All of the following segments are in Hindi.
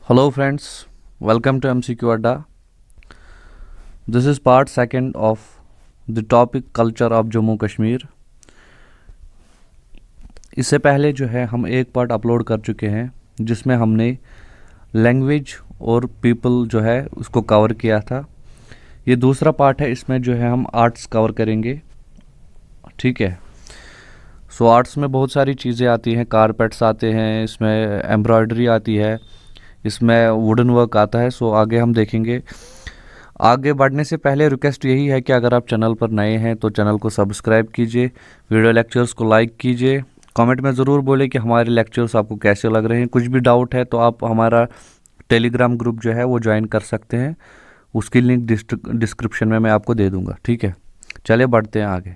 Hello friends, welcome to MCQ Adda. This is part second of the topic culture of Jammu Kashmir. इससे पहले जो है हम एक पार्ट अपलोड कर चुके हैं जिसमें हमने लैंग्वेज और पीपल जो है उसको कवर किया था। ये दूसरा पार्ट है, इसमें जो है हम आर्ट्स कवर करेंगे। ठीक है। सो आर्ट्स में बहुत सारी चीज़ें आती हैं, कारपेट्स आते हैं, इसमें एम्ब्रॉयडरी आती है, इसमें वुडन वर्क आता है। सो आगे हम देखेंगे। आगे बढ़ने से पहले रिक्वेस्ट यही है कि अगर आप चैनल पर नए हैं तो चैनल को सब्सक्राइब कीजिए, वीडियो लेक्चर्स को लाइक कीजिए, कमेंट में ज़रूर बोलें कि हमारे लेक्चर्स आपको कैसे लग रहे हैं। कुछ भी डाउट है तो आप हमारा टेलीग्राम ग्रुप जो है वो ज्वाइन कर सकते हैं, उसकी लिंक डिस्क्रिप्शन में मैं आपको दे दूंगा। ठीक है, चलिए बढ़ते हैं आगे।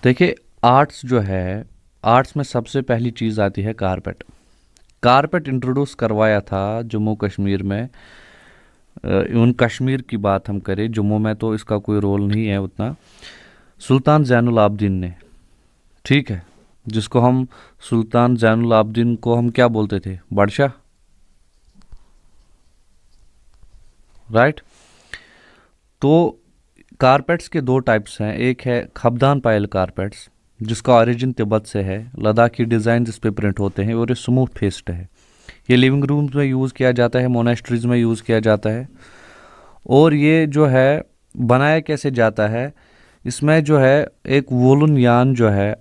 देखिए, आर्ट्स जो है, आर्ट्स में सबसे पहली चीज़ आती है कारपेट। कारपेट इंट्रोड्यूस करवाया था जम्मू कश्मीर में। इवन कश्मीर की बात हम करें, जम्मू में तो इसका कोई रोल नहीं है उतना, सुल्तान ज़ैनुल आबदीन ने। ठीक है, जिसको हम सुल्तान ज़ैनुल आबदीन को हम क्या बोलते थे, बादशाह, राइट। तो कारपेट्स के दो टाइप्स हैं, एक है खबदान पायल कारपेट्स जिसका ओरिजिन तिब्बत से है, लद्दाखी डिज़ाइन जिस पे प्रिंट होते हैं, और ये स्मूथ फेस्ड है। ये लिविंग रूम्स में यूज़ किया जाता है, मोनेस्ट्रीज में यूज़ किया जाता है। और ये जो है बनाया कैसे जाता है, इसमें जो है एक वोलन यान जो है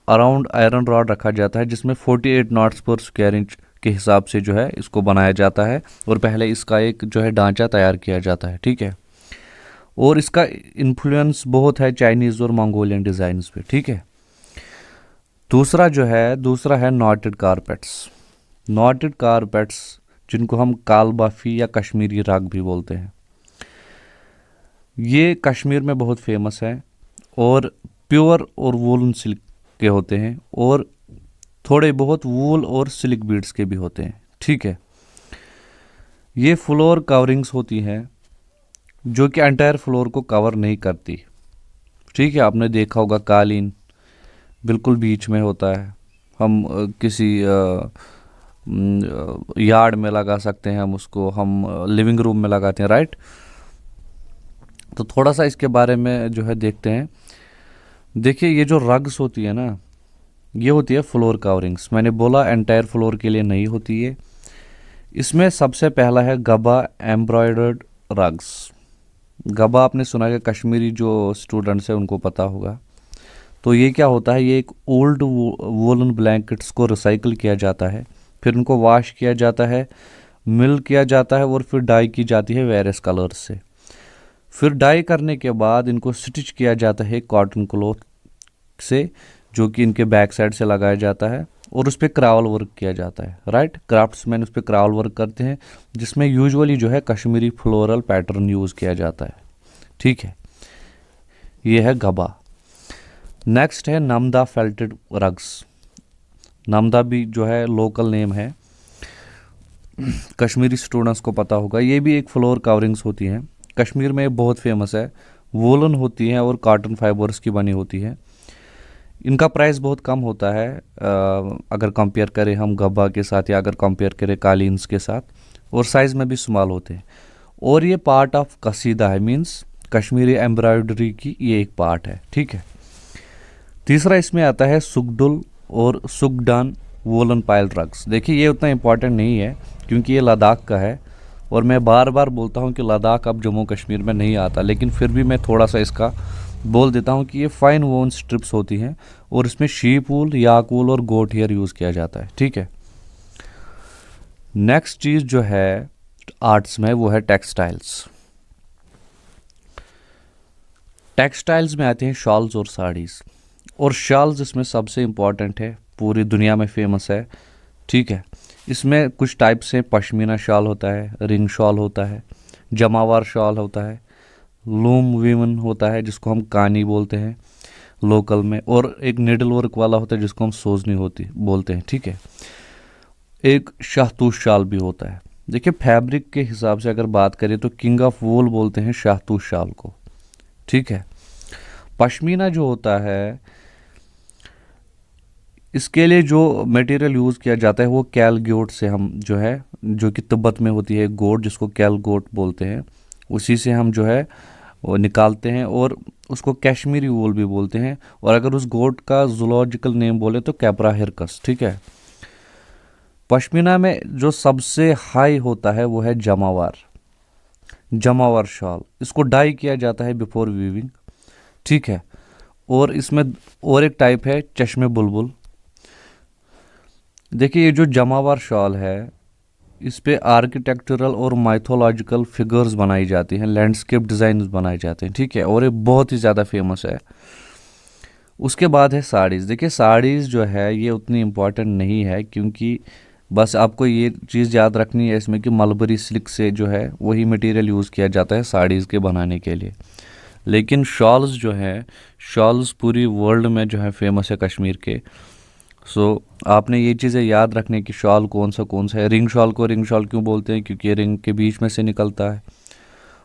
अराउंड आयरन रॉड रखा जाता है जिसमें 48 नॉट्स पर स्क्वायर इंच के हिसाब से जो है इसको बनाया जाता है, और पहले इसका एक जो है ढांचा तैयार किया जाता है। ठीक है, और इसका इन्फ्लुएंस बहुत है चाइनीज़ और मंगोलियन डिज़ाइंस पे। ठीक है। दूसरा है नॉटेड कारपेट्स। नॉटेड कारपेट्स जिनको हम कालबाफी या कश्मीरी राग भी बोलते हैं, ये कश्मीर में बहुत फेमस है और प्योर और वूलन सिल्क के होते हैं, और थोड़े बहुत वूल और सिल्क बीड्स के भी होते हैं। ठीक है। ये फ्लोर कवरिंग्स होती हैं जो कि एंटायर फ्लोर को कवर नहीं करती। ठीक है, आपने देखा होगा कालीन बिल्कुल बीच में होता है, हम किसी यार्ड में लगा सकते हैं, हम उसको हम लिविंग रूम में लगाते हैं, राइट। तो थोड़ा सा इसके बारे में जो है देखते हैं। देखिए, ये जो रग्स होती है ना, ये होती है फ्लोर कवरिंग्स। मैंने बोला एंटायर फ्लोर के लिए नहीं होती है। इसमें सबसे पहला है गबा एम्ब्रॉयडर्ड रग्स। गबा आपने सुना है, कश्मीरी जो स्टूडेंट्स हैं उनको पता होगा। तो ये क्या होता है, ये एक ओल्ड वोलन ब्लैंकेट्स को रिसाइकल किया जाता है, फिर उनको वॉश किया जाता है, मिल किया जाता है, और फिर डाई की जाती है वेरियस कलर्स से। फिर डाई करने के बाद इनको स्टिच किया जाता है कॉटन क्लॉथ से, जो कि इनके बैक साइड से लगाया जाता है, और उस पर क्रावल वर्क किया जाता है, राइट। क्राफ्ट्समैन उस पर क्रावल वर्क करते हैं जिसमें यूजुअली जो है कश्मीरी फ्लोरल पैटर्न यूज़ किया जाता है। ठीक है, ये है गबा। नेक्स्ट है नमदा फेल्टेड रग्स। नमदा भी जो है लोकल नेम है, कश्मीरी स्टूडेंट्स को पता होगा। ये भी एक फ्लोर कवरिंग्स होती हैं, कश्मीर में बहुत फेमस है। वोलन होती हैं और कॉटन फाइबर्स की बनी होती है। इनका प्राइस बहुत कम होता है अगर कंपेयर करें हम गब्बा के साथ, या अगर कंपेयर करें कालीन्स के साथ, और साइज़ में भी स्मॉल होते हैं। और ये पार्ट ऑफ कसीदा है, मीन्स कश्मीरी एम्ब्रॉयडरी की ये एक पार्ट है। ठीक है। तीसरा इसमें आता है सुगडुल और सुगडान वोलन पायल रग्स। देखिए, ये उतना इम्पॉर्टेंट नहीं है क्योंकि ये लद्दाख का है, और मैं बार बार बोलता हूँ कि लद्दाख अब जम्मू कश्मीर में नहीं आता, लेकिन फिर भी मैं थोड़ा सा इसका बोल देता हूँ कि ये फाइन वोन स्ट्रिप्स होती हैं, और इसमें शीप वूल, याक वूल और गोट हेयर यूज़ किया जाता है। ठीक है। नेक्स्ट चीज़ जो है आर्ट्स में वो है टेक्सटाइल्स। टेक्सटाइल्स में आते हैं शॉल्स और साड़ीज़, और शॉल्स इसमें सबसे इम्पॉर्टेंट है, पूरी दुनिया में फेमस है। ठीक है। इसमें कुछ टाइप्स हैं, पश्मीना शॉल होता है, रिंग शॉल होता है, जमावार शॉल होता है, लूम वीवन होता है जिसको हम कानी बोलते हैं लोकल में, और एक निडल वर्क वाला होता है जिसको हम सोजनी होती बोलते हैं। ठीक है। एक शाहतूश शाल भी होता है। देखिए, फैब्रिक के हिसाब से अगर बात करें तो किंग ऑफ वूल बोलते हैं शाहतूश शाल को। ठीक है। पश्मीना जो होता है इसके लिए जो मटेरियल यूज़ किया जाता है वो कैल गोट से हम जो है, जो कि तिब्बत में होती है गोट जिसको कैल गोट बोलते हैं, उसी से हम जो है वो निकालते हैं, और उसको कश्मीरी वूल भी बोलते हैं। और अगर उस गोट का जूलॉजिकल नेम बोले तो कैपरा हिरकस। ठीक है। पश्मीना में जो सबसे हाई होता है वो है जमावार, जमावार शॉल। इसको डाई किया जाता है बिफोर वीविंग। ठीक है। और इसमें और एक टाइप है चश्मे बुलबुल। देखिए ये जो जमावार शॉल है इस पे आर्किटेक्चरल और माइथोलॉजिकल फिगर्स बनाई जाती हैं, लैंडस्केप डिज़ाइन बनाए जाते हैं। ठीक है। और ये बहुत ही ज़्यादा फेमस है। उसके बाद है साड़ीज़। देखिए साड़ीज़ जो है ये उतनी इम्पॉर्टेंट नहीं है, क्योंकि बस आपको ये चीज़ याद रखनी है इसमें कि मलबरी सिल्क से जो है वही मटेरियल यूज़ किया जाता है साड़ीज़ के बनाने के लिए। लेकिन शॉल्स जो है, शॉल्स पूरी वर्ल्ड में जो है फेमस है कश्मीर के। सो आपने ये चीज़ें याद रखने की शॉल कौन सा है। रिंग शॉल को रिंग शॉल क्यों बोलते हैं, क्योंकि रिंग के बीच में से निकलता है।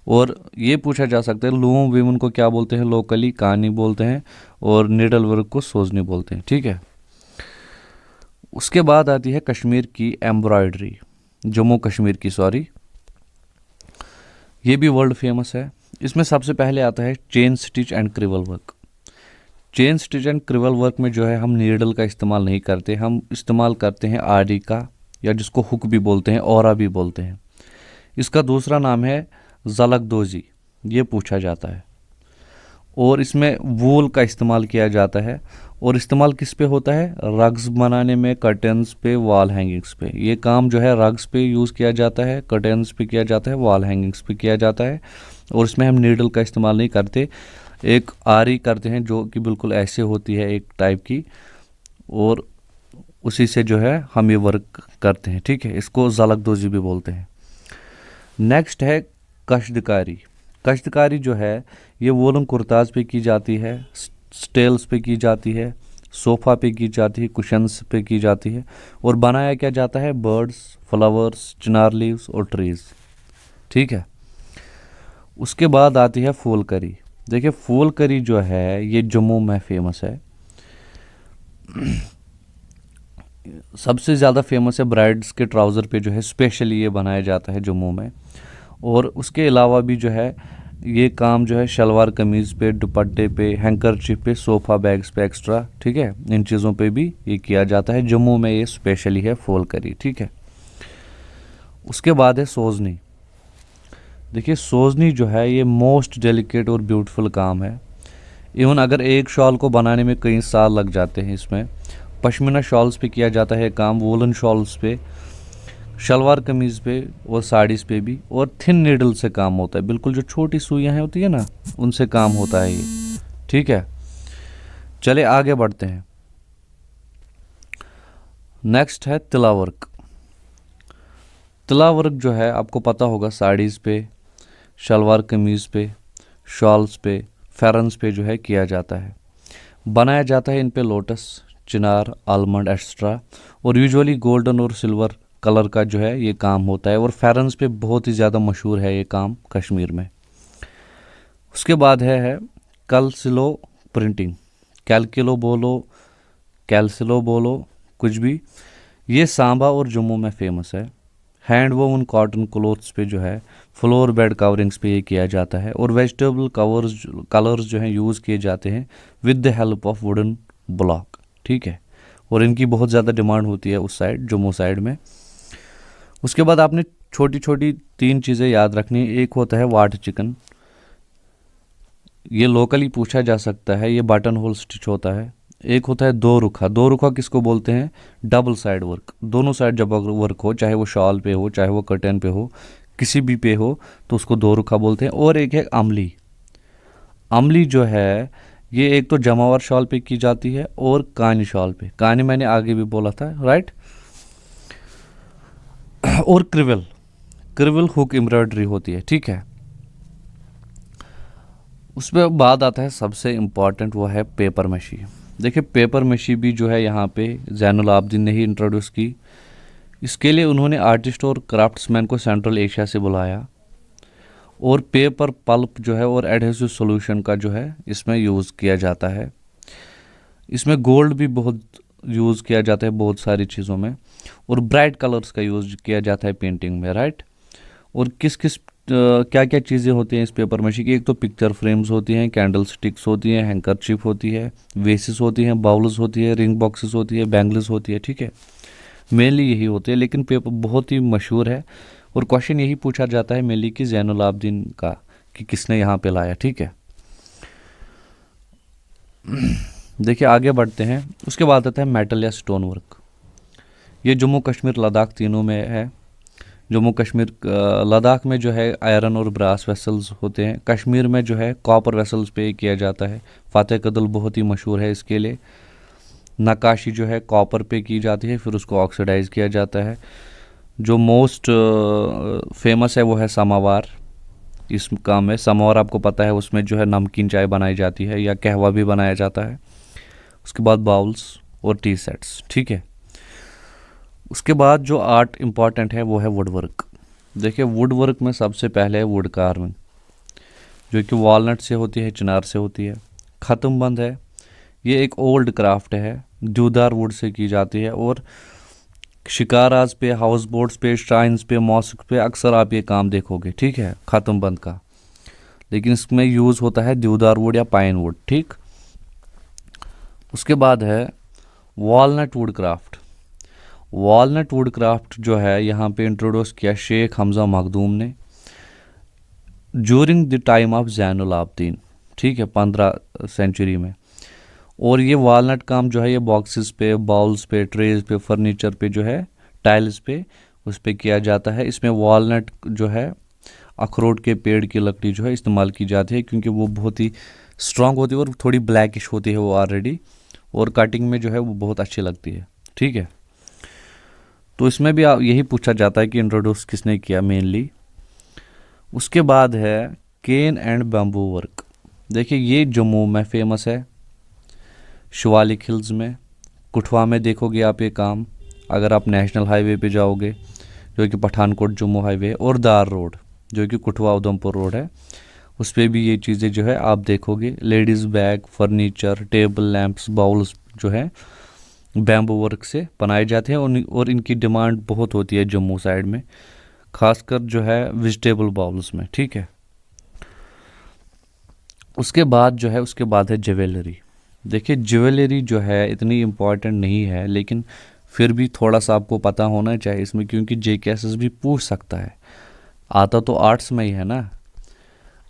और ये पूछा जा सकता है लूम वीवन को क्या बोलते हैं लोकली, कानी बोलते हैं, और निडल वर्क को सोजनी बोलते हैं। ठीक है। उसके बाद आती है कश्मीर की एम्ब्रॉयडरी, जम्मू कश्मीर की, सॉरी, ये भी वर्ल्ड फेमस है। इसमें सबसे पहले आता है chain stitch and crewel work. Chain stitch and crewel work में जो है हम नीडल का इस्तेमाल नहीं करते, हम इस्तेमाल करते हैं आरी का, या जिसको हुक भी बोलते हैं, औरा भी बोलते हैं। इसका दूसरा नाम है जलकदोजी, ये पूछा जाता है। और इसमें वूल का इस्तेमाल किया जाता है। और इस्तेमाल किस पे होता है, रग्स बनाने में, कर्टन्स पे, वॉल हैंगिंग्स पे। ये काम जो है रग्स पे यूज़ किया जाता है, कर्टन्स पे किया जाता है, वॉल हैंगिंग्स पे किया जाता है। और इसमें हम नीडल का इस्तेमाल नहीं करते, एक आरी करते हैं जो कि बिल्कुल ऐसे होती है एक टाइप की, और उसी से जो है हम ये वर्क करते हैं। ठीक है। इसको जलकदोजी भी बोलते हैं। नेक्स्ट है कश्तकारी। कश्तकारी जो है ये वोलन कुर्ताज पे की जाती है, स्टेल्स पे की जाती है, सोफ़ा पे की जाती है, कुशन्स पे की जाती है। और बनाया क्या जाता है, बर्ड्स, फ्लावर्स, चिनार लीव्स और ट्रीज। ठीक है। उसके बाद आती है फूल करी। देखिए फूल करी जो है ये जम्मू में फेमस है। सबसे ज़्यादा फेमस है ब्राइड्स के ट्राउज़र पे जो है स्पेशली ये बनाया जाता है जम्मू में। और उसके अलावा भी जो है ये काम जो है शलवार कमीज़ पे, दुपट्टे पे, हैंकरचिप पे, सोफ़ा बैग्स पे एक्स्ट्रा, ठीक है, इन चीज़ों पे भी ये किया जाता है। जम्मू में ये स्पेशली है फूल करी। ठीक है। उसके बाद है सोजनी। देखिए सोजनी जो है ये मोस्ट डेलिकेट और ब्यूटीफुल काम है। इवन अगर एक शॉल को बनाने में कई साल लग जाते हैं। इसमें पश्मीना शॉल्स पे किया जाता है काम, वोलन शॉल्स पे, शलवार कमीज़ पे और साड़ीज़ पे भी। और थिन नीडल से काम होता है, बिल्कुल जो छोटी सुइयाँ हैं होती है ना, उनसे काम होता है ये। ठीक है। चले आगे बढ़ते हैं। नेक्स्ट है तिला वर्क। तिला वर्क जो है आपको पता होगा साड़ीज़ पे, शलवार कमीज़ पे, शॉल्स पे, फेरन्स पे जो है किया जाता है। बनाया जाता है इन पे लोटस, चिनार, आलमंड एक्स्ट्रा। और यूजुअली गोल्डन और सिल्वर कलर का जो है ये काम होता है। और फेरन्स पे बहुत ही ज़्यादा मशहूर है ये काम कश्मीर में। उसके बाद है कलसिलो प्रिंटिंग। कैलकिलो बोलो, कैलसिलो बोलो, कुछ भी, ये सांबा और जम्मू में फेमस है। हैंड वोवन कॉटन क्लोथ्स पे जो है, फ्लोर बेड कवरिंग्स पे ये किया जाता है। और वेजिटेबल कलर्स जो हैं यूज़ किए जाते हैं with the help of wooden block. ठीक है। और इनकी बहुत ज़्यादा डिमांड होती है उस साइड, जम्मू साइड में। उसके बाद आपने छोटी छोटी 3 चीज़ें याद रखनी है। एक होता है वाट चिकन, ये लोकली पूछा जा सकता है, ये बटन होल स्टिच होता है। एक होता है दो रुखा। दो रुखा किसको बोलते हैं, डबल साइड वर्क। दोनों साइड जब वर्क हो, चाहे वो शॉल पे हो, चाहे वो कर्टन पे हो, किसी भी पे हो, तो उसको दो रुखा बोलते हैं। और एक है अमली। अमली जो है ये एक तो जमावर शॉल पे की जाती है और कानी शॉल पे। कानी मैंने आगे भी बोला था, राइट। और क्रिवल, क्रिवल हुक एम्ब्रॉयडरी होती है। ठीक है। उसमें बाद आता है सबसे इम्पॉर्टेंट, वो है पेपर मशी। देखिए पेपर मशी भी जो है यहाँ पे जैनुल आबदीन ने ही इंट्रोड्यूस की। इसके लिए उन्होंने आर्टिस्ट और क्राफ्ट्समैन को सेंट्रल एशिया से बुलाया। और पेपर पल्प जो है और एडहेसिव सॉल्यूशन का जो है इसमें यूज़ किया जाता है। इसमें गोल्ड भी बहुत यूज़ किया जाता है बहुत सारी चीज़ों में, और ब्राइट कलर्स का यूज़ किया जाता है पेंटिंग में, राइट। और किस किस क्या क्या चीज़ें होती हैं इस पेपर माशी की? एक तो पिक्चर फ्रेम्स होती हैं, कैंडल स्टिक्स होती हैं, हैंकरचीफ होती है, वेसेस होती हैं, बाउल्स होती है, रिंग बॉक्सेस होती है, बैंगल्स होती है, ठीक है। मेनली यही होते हैं, लेकिन पेपर बहुत ही मशहूर है और क्वेश्चन यही पूछा जाता है मेनली कि ज़ैनुल आबदीन का, कि किसने यहाँ पे लाया, ठीक है। देखिए आगे बढ़ते हैं। उसके बाद आता है मेटल या स्टोन वर्क। ये जम्मू कश्मीर लद्दाख तीनों में है। जम्मू कश्मीर लद्दाख में जो है आयरन और ब्रास वेसल्स होते हैं, कश्मीर में जो है कॉपर वेसल्स पे किया जाता है। फातह कदल बहुत ही मशहूर है इसके लिए। नक्काशी जो है कॉपर पे की जाती है, फिर उसको ऑक्सीडाइज किया जाता है। जो मोस्ट फेमस है वो है समावार। इस काम में समावार आपको पता है, उसमें जो है नमकीन चाय बनाई जाती है या कहवा भी बनाया जाता है। उसके बाद बाउल्स और टी सेट्स, ठीक है। उसके बाद जो आर्ट इम्पॉर्टेंट है वो है वुड वर्क। देखिए वुड वर्क में सबसे पहले है वुड कार्विंग, जो कि वॉलनट से होती है, चिनार से होती है। ख़त्म बंद है, ये एक ओल्ड क्राफ्ट है, देवदार वुड से की जाती है, और शिकाराज पे, हाउस बोट्स पे, श्राइन्स पे, मॉस्क पे अक्सर आप ये काम देखोगे, ठीक है, ख़त्म बंद का। लेकिन इसमें यूज़ होता है देवदार वुड या पाइन वुड, ठीक। उसके बाद है walnut would craft. Walnut would craft जो है यहाँ पे इंट्रोड्यूस किया शेख हमजा मखदूम ने during the time of Zainul Abedin, ठीक है, 15 सेंचुरी में। और ये वॉलनट काम जो है ये बॉक्सेस पे, बाउल्स पे, ट्रेज पे, फर्नीचर पे जो है, टाइल्स पे, उस पे किया जाता है। इसमें वॉलनट जो है अखरोट के पेड़ की लकड़ी जो है इस्तेमाल की जाती है, क्योंकि वो बहुत ही स्ट्रांग होती है और थोड़ी ब्लैकिश होती है वो ऑलरेडी, और कटिंग में जो है वो बहुत अच्छी लगती है, ठीक है। तो इसमें भी यही पूछा जाता है कि इंट्रोड्यूस किसने किया मेनली। उसके बाद है केन एंड बैम्बू वर्क। देखिए ये जम्मू में फेमस है, शिवालिक हिल्स में, कुठवा में देखोगे आप ये काम, अगर आप नेशनल हाईवे पे जाओगे जो कि पठानकोट जम्मू हाईवे, और दार रोड जो कि कुठवा उधमपुर रोड है, उस पर भी ये चीज़ें जो है आप देखोगे। Ladies bag, furniture, table lamps, bowls जो है बैम्बू वर्क से बनाए जाते हैं, और इनकी डिमांड बहुत होती है जम्मू साइड में, खासकर जो है वेजिटेबल बाउल्स में, ठीक है। उसके बाद है ज्वेलरी। देखिए ज्वेलरी जो है इतनी इम्पॉर्टेंट नहीं है, लेकिन फिर भी थोड़ा सा आपको पता होना चाहिए इसमें, क्योंकि JKSS भी पूछ सकता है। आता तो आर्ट्स में ही है ना।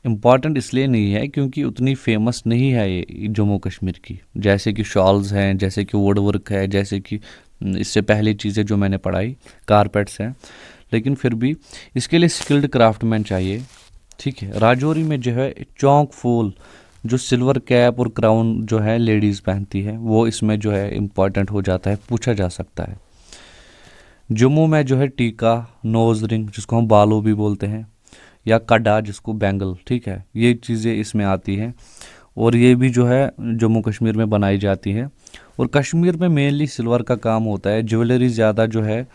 इम्पॉर्टेंट इसलिए नहीं है क्योंकि उतनी फेमस नहीं है ये जम्मू कश्मीर की, जैसे कि शॉल्स हैं, जैसे कि वुड वर्क है, जैसे कि इससे पहले चीज़ें जो मैंने पढ़ाई, कारपेट्स हैं। लेकिन फिर भी इसके लिए स्किल्ड क्राफ्टमैन चाहिए, ठीक है। राजौरी में जो है चौक फूल, जो सिल्वर कैप और क्राउन जो है लेडीज़ पहनती है, वो इसमें जो है इम्पॉर्टेंट हो जाता है, पूछा जा सकता है। जम्मू में जो है टीका, नोज रिंग जिसको हम बालू भी बोलते हैं, या कड़ा जिसको बैंगल, ठीक है, ये चीज़ें इसमें आती हैं, और ये भी जो है जम्मू कश्मीर में बनाई जाती है। और कश्मीर में मेनली सिल्वर का काम होता है, ज्वेलरी ज़्यादा जो है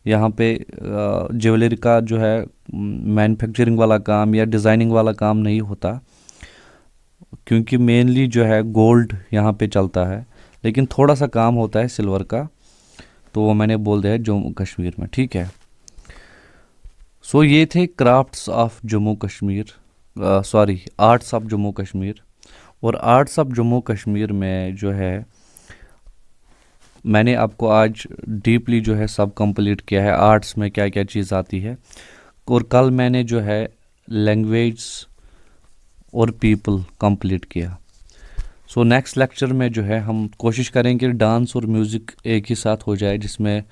यहाँ पे ज्वेलरी का जो है मैन्युफैक्चरिंग वाला काम या डिज़ाइनिंग वाला काम नहीं होता, क्योंकि मेनली जो है गोल्ड यहाँ पे चलता है, लेकिन थोड़ा सा काम होता है सिल्वर का, तो वो मैंने बोल दिया है जम्मू कश्मीर में, ठीक है। सो ये थे crafts of Jammu Kashmir, arts of Jammu Kashmir. और आर्ट्स ऑफ जम्मू कश्मीर में जो है मैंने आपको आज डीपली जो है सब कंप्लीट किया है, आर्ट्स में क्या क्या चीज़ आती है। और कल मैंने जो है लैंग्वेज और पीपल कंप्लीट किया। सो नेक्स्ट लेक्चर में जो है हम कोशिश करेंगे डांस और म्यूज़िक एक ही साथ हो जाए, जिसमें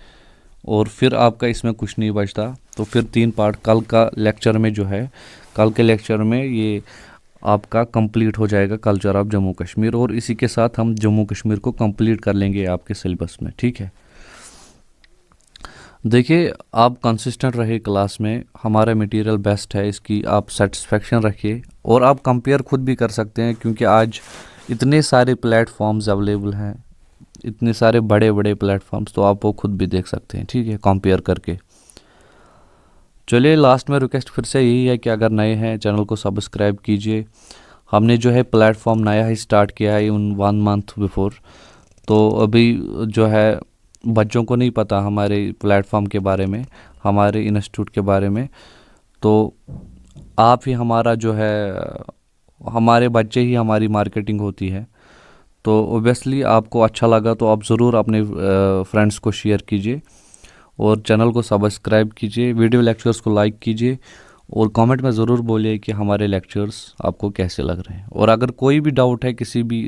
और फिर आपका इसमें कुछ नहीं बचता, तो फिर 3 पार्ट कल का लेक्चर में जो है, कल के लेक्चर में ये आपका कंप्लीट हो जाएगा कल्चर ऑफ जम्मू कश्मीर, और इसी के साथ हम जम्मू कश्मीर को कंप्लीट कर लेंगे आपके सिलेबस में, ठीक है। देखिए आप कंसिस्टेंट रहे क्लास में, हमारा मटेरियल बेस्ट है, इसकी आप सेटिस्फेक्शन रखिए, और आप कंपेयर खुद भी कर सकते हैं, क्योंकि आज इतने सारे प्लेटफॉर्म्स अवेलेबल हैं, इतने सारे बड़े बड़े प्लेटफॉर्म्स, तो आप वो खुद भी देख सकते हैं, ठीक है, कंपेयर करके। चलिए लास्ट में रिक्वेस्ट फिर से यही है कि अगर नए हैं चैनल को सब्सक्राइब कीजिए। हमने जो है प्लेटफॉर्म नया ही स्टार्ट किया है 1 मंथ बिफोर, तो अभी जो है बच्चों को नहीं पता हमारे प्लेटफॉर्म के बारे में, हमारे इंस्टीट्यूट के बारे में। तो आप ही हमारा जो है, हमारे बच्चे ही हमारी मार्केटिंग होती है। तो ओबियसली आपको अच्छा लगा तो आप ज़रूर अपने फ्रेंड्स को शेयर कीजिए और चैनल को सब्सक्राइब कीजिए, वीडियो लेक्चर्स को लाइक कीजिए और कमेंट में ज़रूर बोलिए कि हमारे लेक्चर्स आपको कैसे लग रहे हैं। और अगर कोई भी डाउट है किसी भी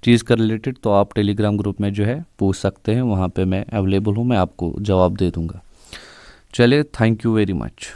चीज़ का रिलेटेड तो आप टेलीग्राम ग्रुप में जो है पूछ सकते हैं, वहाँ पे मैं अवेलेबल हूँ, मैं आपको जवाब दे दूँगा। चलिए, थैंक यू वेरी मच।